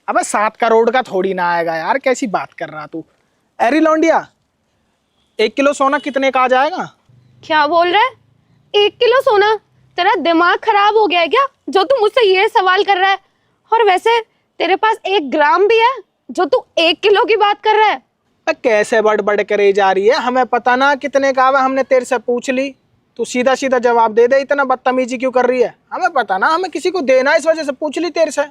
अबे 7 करोड़ का थोड़ी ना आएगा यार, कैसी बात कर रहा तू। अरे लौंडिया, 1 किलो सोना कितने का आ जाएगा? क्या बोल रहा है? 1 किलो सोना? तेरा दिमाग खराब हो गया है क्या जो तू मुझसे ये सवाल कर रहा है? और वैसे तेरे पास 1 ग्राम भी है जो तू 1 किलो की बात कर रहा है? कैसे बड़ करे जा रही है, हमें पता ना कितने का आवा, हमने तेरे से पूछ ली, तू सीधा सीधा जवाब दे दे। इतना बदतमीजी क्यों कर रही है? हमें पता ना, हमें किसी को देना है, इस वजह से पूछ ली तेरे से।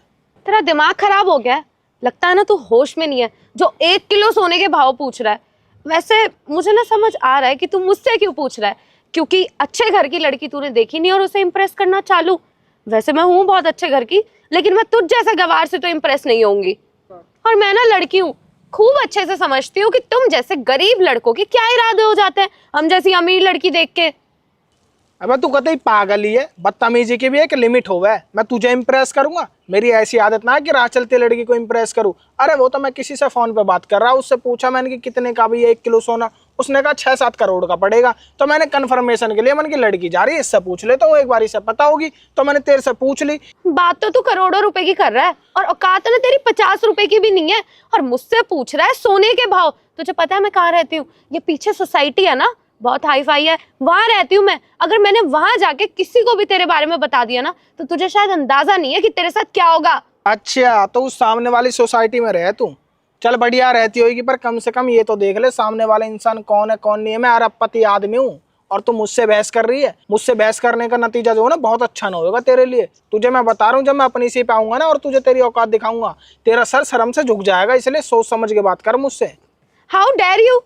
तेरा दिमाग खराब हो गया है, लगता है ना तू होश में नहीं है जो 1 किलो सोने के भाव पूछ रहा है। वैसे मुझे ना समझ आ रहा है कि तू मुझसे क्यों पूछ रहा है, क्योंकि अच्छे घर की लड़की तूने देखी नहीं और उसे इम्प्रेस करना चालू। वैसे मैं हूँ बहुत अच्छे घर की, लेकिन मैं तुझ जैसे गवार से तो इम्प्रेस नहीं होंगी। और मैं ना लड़की हूँ, खूब अच्छे से समझती हूँ कि तुम जैसे गरीब लड़कों के क्या इरादे हो जाते हैं हम जैसी अमीर लड़की देख के। अबे तू कतई पागल ही है, बदतमीजी की भी एक लिमिट होवे। मैं तुझे इम्प्रेस करूंगा? मेरी ऐसी आदत ना है कि राह चलती लड़की को इम्प्रेस करूं। अरे वो तो मैं किसी से फोन पे बात कर रहा हूं, उससे पूछा मैंने कि कितने का भी 1 किलो सोना, उसने कहा 6-7 करोड़ का पड़ेगा। तो मैंने कंफर्मेशन के लिए, मैंने की लड़की जा रही है, इससे पूछ लेता हूँ, एक बार इससे पता होगी। तो मैंने तेरे से पूछ ली। बात तो तू करोड़ों रुपए की कर रहा है और औकात ना तेरी 50 रुपए की भी नहीं है, और मुझसे पूछ रहा है सोने के भाव। तुझे पता है मैं कहाँ रहती हूँ? ये पीछे सोसाइटी है ना, बहुत हाई फाई है, वहां रहती हूँ मैं। अगर मैंने वहां जाके किसी को भी तेरे बारे में बता दिया ना, तो तुझे शायद अंदाजा नहीं है कि तेरे साथ क्या होगा। अच्छा, तो उस सामने वाली सोसाइटी में रहे तू? चल बढ़िया रहती होगी, पर कम से कम ये तो देख ले सामने वाला इंसान कौन है कौन नहीं है। मैं अरबपति आदमी हूँ और तू मुझसे बहस कर रही है। मुझसे बहस करने का नतीजा जो है ना, बहुत अच्छा ना होगा तेरे लिए। तुझे मैं बता रहा हूँ, जब मैं अपनी सी पे आऊंगा ना और तुझे तेरी औकात दिखाऊंगा, तेरा सर शर्म से झुक जाएगा। इसलिए सोच समझ के बात कर मुझसे। How dare you!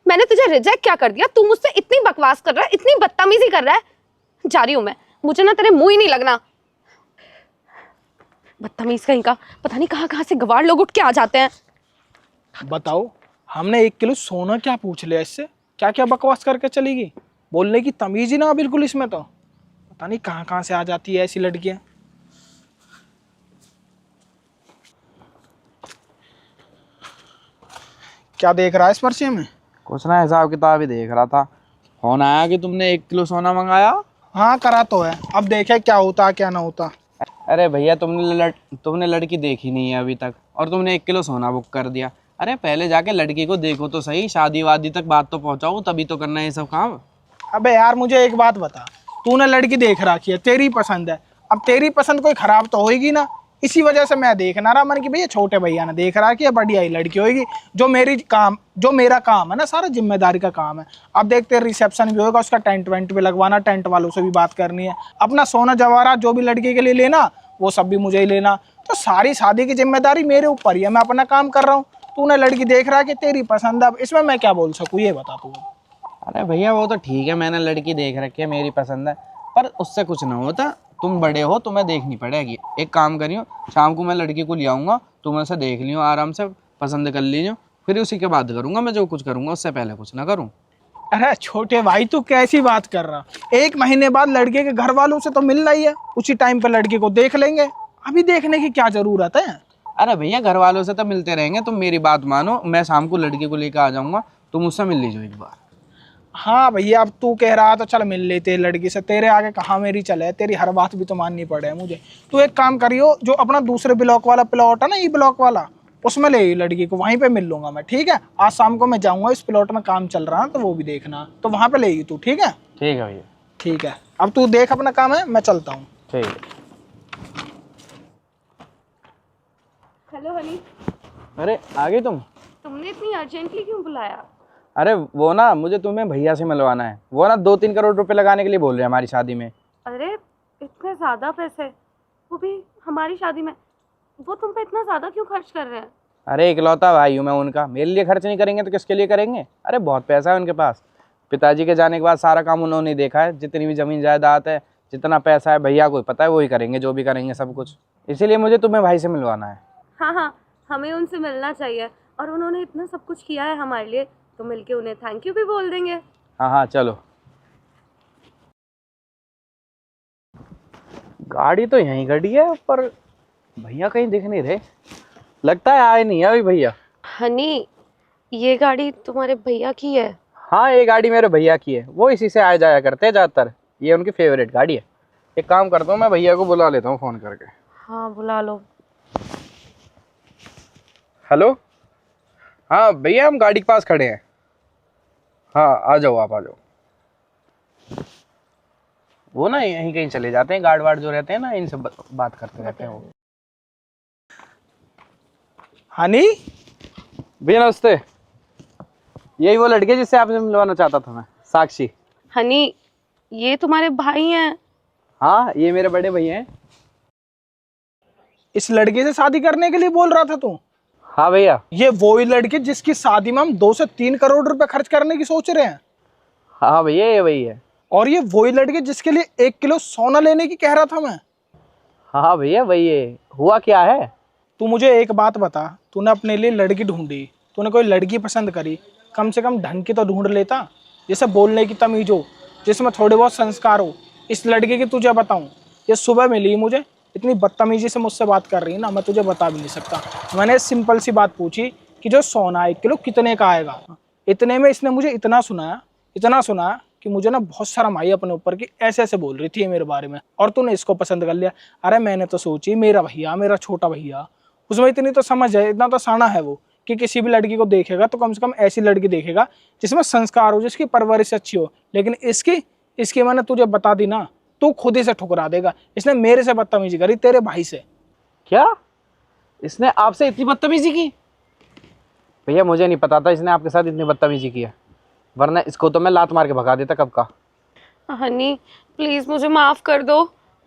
मैंने तुझे रिजेक्ट क्या कर दिया? तू मुझसे इतनी बकवास कर रहा है, इतनी बदतमीजी कर रहा है। जा रही हूँ मैं, मुझे ना तेरे मुंह ही नहीं लगना। बदतमीज कहीं का, पता नहीं कहाँ कहाँ से गवार लोग उठ के आ जाते हैं। बताओ, हमने 1 किलो सोना क्या पूछ लिया इससे? क्या क्या बकवास करके चलेगी? बोलने की तमीज ही ना बिल्कुल इसमें तो। पता नहीं कहाँ कहाँ से आ जाती है ऐसी लड़कियां। क्या देख रहा है इस पर्चे में? कुछ ना, हिसाब किताब ही देख रहा था। फोन आया कि तुमने 1 किलो सोना मंगाया। हाँ करा तो है, अब देखे क्या होता क्या ना होता। अरे भैया, तुमने लड़की देखी नहीं है अभी तक और तुमने 1 किलो सोना बुक कर दिया। अरे पहले जाके लड़की को देखो तो सही, शादी वादी तक बात तो पहुंचाओ, तभी तो करना है ये सब काम। अबे यार मुझे एक बात बता, तूने लड़की देख रखी है, तेरी पसंद है, अब तेरी पसंद कोई खराब तो होगी ना। इसी वजह से मैं देखना रहा, मन की भैया छोटे भैया ने देख रहा कि बढ़िया ही लड़की होगी। जो मेरा काम है ना, सारा जिम्मेदारी का काम है। अब देखते रिसेप्शन भी होगा, उसका टेंट वेंट भी लगवाना, टेंट वालों से भी बात करनी है, अपना सोना जवाहरात जो भी लड़की के लिए लेना वो सब भी मुझे ही लेना। तो सारी शादी की जिम्मेदारी मेरे ऊपर ही है, मैं अपना काम कर रहा हूँ। तूने लड़की देख रहा है कि तेरी पसंद है, अब इसमें मैं क्या बोल सकूँ, ये बता तू। अरे भैया वो तो ठीक है, मैंने लड़की देख रखी है, मेरी पसंद है, पर उससे कुछ ना होता। तुम बड़े हो, तुम्हें देखनी पड़ेगी। एक काम करियो, शाम को मैं लड़की को ले आऊँगा, तुम उसे देख लियो, आराम से पसंद कर लीजिए, फिर उसी के बाद करूँगा मैं जो कुछ करूँगा, उससे पहले कुछ ना करूँ। अरे छोटे भाई तू कैसी बात कर रहा? 1 महीने बाद लड़के के घर वालों से तो मिल रही है, उसी टाइम पे लड़की को देख लेंगे। अभी देखने की क्या जरूरत है? अरे भैया, घर वालों से तो मिलते रहेंगे, तुम मेरी बात मानो, मैं शाम को लड़की को लेकर आ जाऊँगा, तुम उससे मिल लीजिए एक बार। हाँ भैया, अब तू कह रहा तो चल मिल लेते लड़की से, तेरे आगे कहाँ मेरी चले, तेरी हर बात भी तो माननी पड़े मुझे। तू एक काम करियो, जो अपना दूसरे ब्लॉक वाला प्लॉट है ना, ई ब्लॉक वाला, उसमें ले लड़की को, वहीं पे मिल लूंगा मैं, ठीक है? आज शाम को मैं जाऊंगा, इस प्लॉट में काम चल रहा है तो वो भी देखना, तो वहां पे ले तू, ठीक है? ठीक है भैया। ठीक है, अब तू देख अपना काम है, मैं चलता हूँ। ठीक है। हेलो हनी, अरे आ गई तुम? तुमने इतनी अर्जेंटली क्यों बुलाया? अरे वो ना, मुझे तुम्हें भैया से मिलवाना है। वो ना 2-3 करोड़ रुपए लगाने के लिए बोल रहे हैं हमारी शादी में। अरे इतने ज्यादा पैसे, वो भी हमारी शादी में? वो तुम पे इतना ज्यादा क्यों खर्च कर रहे हैं? अरे इकलौता भाई हूँ मैं उनका, मेरे लिए खर्च नहीं करेंगे तो किसके लिए करेंगे? अरे बहुत पैसा है उनके पास। पिताजी के जाने के बाद सारा काम उन्होंने ही देखा है, जितनी भी जमीन जायदाद है, जितना पैसा है, भैया को पता है, वही करेंगे, जो भी करेंगे सब कुछ। इसीलिए मुझे तुम्हें भाई से मिलवाना है। हाँ हाँ, हमें उनसे मिलना चाहिए, और उन्होंने इतना सब कुछ किया है हमारे लिए, तो मिलके उन्हें थैंक यू भी बोल देंगे। हाँ हाँ चलो। गाड़ी तो यहीं खड़ी है, पर भैया कहीं दिख नहीं रहे, लगता है आए नहीं है अभी भैया। हनी, ये गाड़ी तुम्हारे भैया की है? हाँ, ये गाड़ी मेरे भैया की है, वो इसी से आए जाया करते हैं ज़्यादातर, ये उनकी फेवरेट गाड़ी है। एक काम करता हूँ, मैं भैया को बुला लेता हूँ फ़ोन करके। हाँ बुला लो। हेलो, हाँ भैया हम गाड़ी के पास खड़े हैं। हाँ आ जाओ, आप आ जाओ। वो ना यहीं कहीं चले जाते हैं, गार्ड वार्ड जो रहते हैं ना, इनसे बात करते रहते हैं वो। हनी, भैया नमस्ते। यही वो लड़के जिससे आपसे मिलवाना चाहता था मैं, साक्षी। हनी, ये तुम्हारे भाई हैं? हाँ ये मेरे बड़े भैया हैं। इस लड़के से शादी करने के लिए बोल रहा था तू? हाँ भैया। ये वही लड़की जिसकी शादी में हम 2 से 3 करोड़ रुपए खर्च करने की सोच रहे हैं। हाँ भैया ये वही है। और ये वही लड़की जिसके लिए 1 किलो सोना लेने की कह रहा था मैं। हाँ भैया वही है। हुआ क्या है? तू मुझे एक बात बता, तूने अपने लिए लड़की ढूंढी, तूने कोई लड़की पसंद करी, कम से कम ढंग की तो ढूंढ लेता, जैसे बोलने की तमीज हो, जिसमें थोड़े बहुत संस्कार हो। इस लड़के की तुझे बताऊं, ये सुबह मिली मुझे, इतनी बदतमीजी से मुझसे बात कर रही है ना, मैं तुझे बता भी नहीं सकता। मैंने सिंपल सी बात पूछी कि जो सोना 1 किलो कितने का आएगा, इतने में इसने मुझे इतना सुनाया कि मुझे ना बहुत शर्म आई अपने ऊपर कि ऐसे ऐसे बोल रही थी ये मेरे बारे में, और तूने इसको पसंद कर लिया। अरे मैंने तो सोची मेरा भैया, मेरा छोटा भैया, उसमें इतनी तो समझ है, इतना तो साना है वो कि किसी भी लड़की को देखेगा तो कम से कम ऐसी लड़की देखेगा जिसमें संस्कार हो, जिसकी परवरिश अच्छी हो। लेकिन इसकी मैंने तुझे बता दी ना, तू खुद ही से ठुकरा देगा। इसने मेरे से बदतमीजी करी, तेरे भाई से। क्या इसने आपसे इतनी बदतमीजी की? भैया मुझे नहीं पता था इसने आपके साथ इतनी बदतमीजी की है, वरना इसको तो मैं लात मार के भगा देता कब का। हनी प्लीज़ मुझे माफ़ कर दो,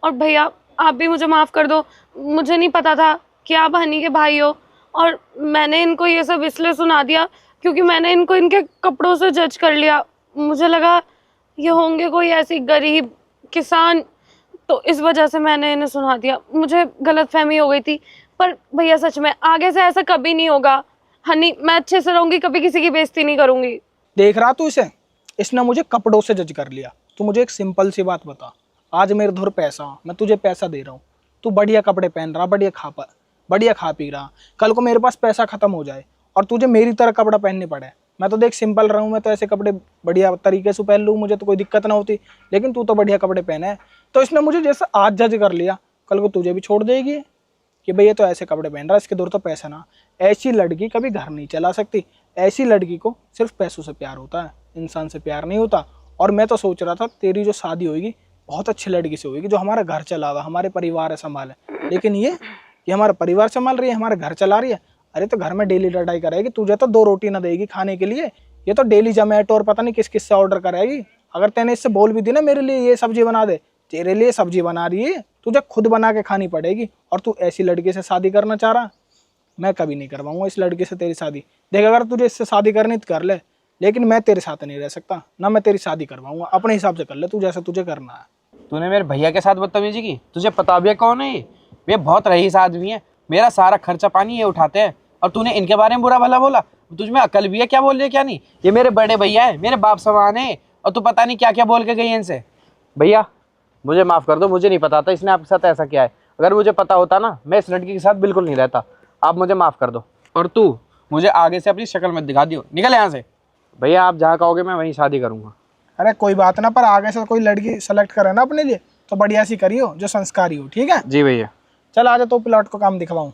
और भैया आप भी मुझे माफ़ कर दो। मुझे नहीं पता था कि आप हनी के भाई हो, और मैंने इनको ये सब इसलिए सुना दिया क्योंकि मैंने इनको इनके कपड़ों से जज कर लिया। मुझे लगा ये होंगे कोई ऐसी गरीब किसान, तो इस वजह से मैंने इन्हें सुना दिया। मुझे गलतफहमी हो गई थी। पर भैया सच में आगे से ऐसा कभी नहीं होगा। हनी मैं अच्छे से रहूँगी, कभी किसी की बेइज्जती नहीं करूँगी। देख रहा तू इसे, इसने मुझे कपड़ों से जज कर लिया। तू मुझे एक सिंपल सी बात बता, आज मेरे धुर पैसा, मैं तुझे पैसा दे रहा हूँ, तू बढ़िया कपड़े पहन रहा, बढ़िया खा पी रहा, कल को मेरे पास पैसा खत्म हो जाए और तुझे मेरी तरह कपड़ा पहनने पड़े, मैं तो देख सिंपल रहूँ, मैं तो ऐसे कपड़े बढ़िया तरीके से पहन लूँ, मुझे तो कोई दिक्कत ना होती। लेकिन तू तो बढ़िया कपड़े पहने है, तो इसने मुझे जैसे आज जज कर लिया, कल को तुझे भी छोड़ देगी कि भाई ये तो ऐसे कपड़े पहन रहा है, इसके दूर तो पैसा ना। ऐसी लड़की कभी घर नहीं चला सकती। ऐसी लड़की को सिर्फ पैसों से प्यार होता है, इंसान से प्यार नहीं होता। और मैं तो सोच रहा था तेरी जो शादी होगी बहुत अच्छी लड़की से होगी, जो हमारा घर चलावा, हमारे परिवार है संभाले। लेकिन ये हमारा परिवार संभाल रही है, हमारा घर चला रही है। अरे तो घर में डेली लड़ाई करेगी, तुझे तो 2 रोटी ना देगी खाने के लिए, ये तो डेली जोमेटो और पता नहीं किस किस से ऑर्डर करेगी। अगर तैने इससे बोल भी दी ना मेरे लिए ये सब्जी बना दे, तेरे लिए सब्जी बना रही है, तुझे खुद बना के खानी पड़ेगी। और तू ऐसी लड़की से शादी करना चाह रहा, मैं कभी नहीं करवाऊंगा इस लड़की से तेरी शादी। देख अगर तुझे इससे शादी करनी तो कर ले, लेकिन मैं तेरे साथ नहीं रह सकता ना, मैं तेरी शादी करवाऊंगा। अपने हिसाब से कर ले तू, जैसा तुझे करना है। तूने मेरे भैया के साथ बदतमीजी की? तुझे पता भी है कौन है ये बहुत रईस आदमी है, मेरा सारा खर्चा पानी ये उठाते हैं, और तूने इनके बारे में बुरा भला बोला? तुझमें अकल भी है क्या बोल रही है क्या नहीं? ये मेरे बड़े भैया है, मेरे बाप समान है, और तू पता नहीं क्या क्या बोल के गई है इनसे। भैया मुझे माफ़ कर दो, मुझे नहीं पता था इसने आपके साथ ऐसा किया है। अगर मुझे पता होता ना, मैं इस लड़की के साथ बिल्कुल नहीं रहता। आप मुझे माफ़ कर दो, और तू मुझे आगे से अपनी शक्ल मत दिखा दियो, निकल यहाँ से। भैया आप जहाँ कहोगे मैं वहीं शादी करूँगा। अरे कोई बात ना, पर आगे से कोई लड़की सेलेक्ट करे ना अपने लिए तो बढ़िया सी करियो, जो संस्कारी हो, ठीक है? जी भैया। चल आजा तो प्लॉट को काम दिखवाऊं।